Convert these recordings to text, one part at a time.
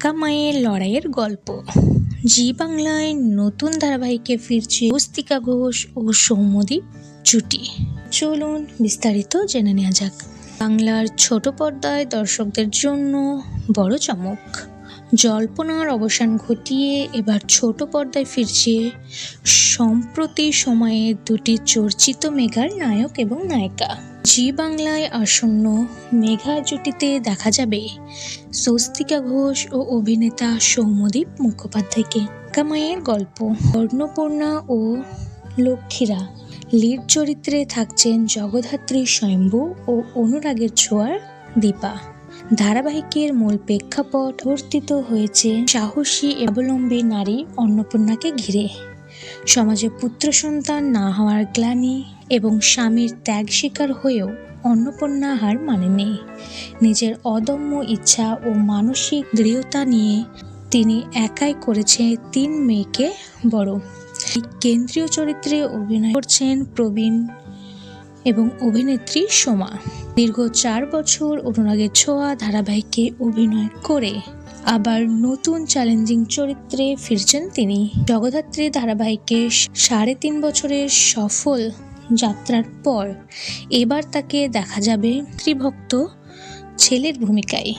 কামাইয়ের লড়াইয়ের গল্প। জি বাংলায় নতুন ধারাবাহিকে ফিরছে স্বস্তিকা ঘোষ ও সৌম্যদীপ জুটি। চলুন বিস্তারিত জেনে নেওয়া যাক। বাংলার ছোট পর্দায় দর্শকদের জন্য বড় চমক। জল্পনার অবসান ঘটিয়ে এবার ছোট পর্দায় ফিরছে সম্প্রতি সময়ে দুটি চর্চিত মেগার নায়ক এবং নায়িকা। জি বাংলায় আসন্ন মেঘা জুটিতে দেখা যাবে স্বস্তিকা ঘোষ ও অভিনেতা সৌম্যদীপ মুখোপাধ্যায়কে। কামাইয়ের গল্প। অন্নপূর্ণা ও লক্ষ্মীরা লিড চরিত্রে থাকছেন জগদ্ধাত্রী স্বয়ম্ভু ও অনুরাগের ছোঁয়ার দীপা। ধারাবাহিকের মূল প্রেক্ষাপট বর্তিত হয়েছে সাহসী স্বাবলম্বী নারী অন্নপূর্ণাকে ঘিরে। সমাজে পুত্র সন্তান না হওয়ার গ্লানি এবং স্বামীর ত্যাগ স্বীকার হয়েও অন্নপূর্ণা হার মানেনি। নিজের অদম্য ইচ্ছা ও মানসিক দৃঢ়তা নিয়ে তিনি একাই করেছে 3 মেয়েকে বড়। কেন্দ্রীয় চরিত্রে অভিনয় করছেন প্রবীণ এবং অভিনেত্রী সোমা। দীর্ঘ 4 বছর অনুরাগের ছোঁয়া ধারাবাহিকে অভিনয় করে আবার নতুন চ্যালেঞ্জিং চরিত্রে ফিরছেন তিনি। জগদ্ধাত্রী ধারাবাহিকে 3.5 বছরের সফল যাত্রার পর এবার তাকে দেখা যাবে স্ত্রীভক্ত ছেলের ভূমিকায়।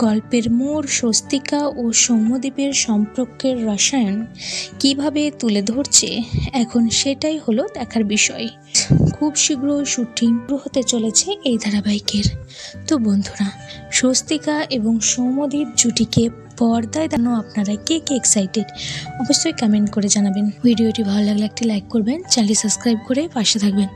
গল্পের মোড় স্বস্তিকা ও সৌম্যদীপের সম্পর্কের রসায়ন কিভাবে তুলে ধরছে এখন সেটাই হলো দেখার বিষয়। খুব শীঘ্রই শুটিং শুরু হতে চলেছে এই ধারাবাহিকের। তো বন্ধুরা, স্বস্তিকা এবং সৌম্যদীপ জুটিকে পর্দায় দেখানো আপনারা কে এক্সাইটেড অবশ্যই কমেন্ট করে জানাবেন। ভিডিওটি ভালো লাগলে একটি লাইক করবেন, চ্যানেলটি সাবস্ক্রাইব করে পাশে থাকবেন।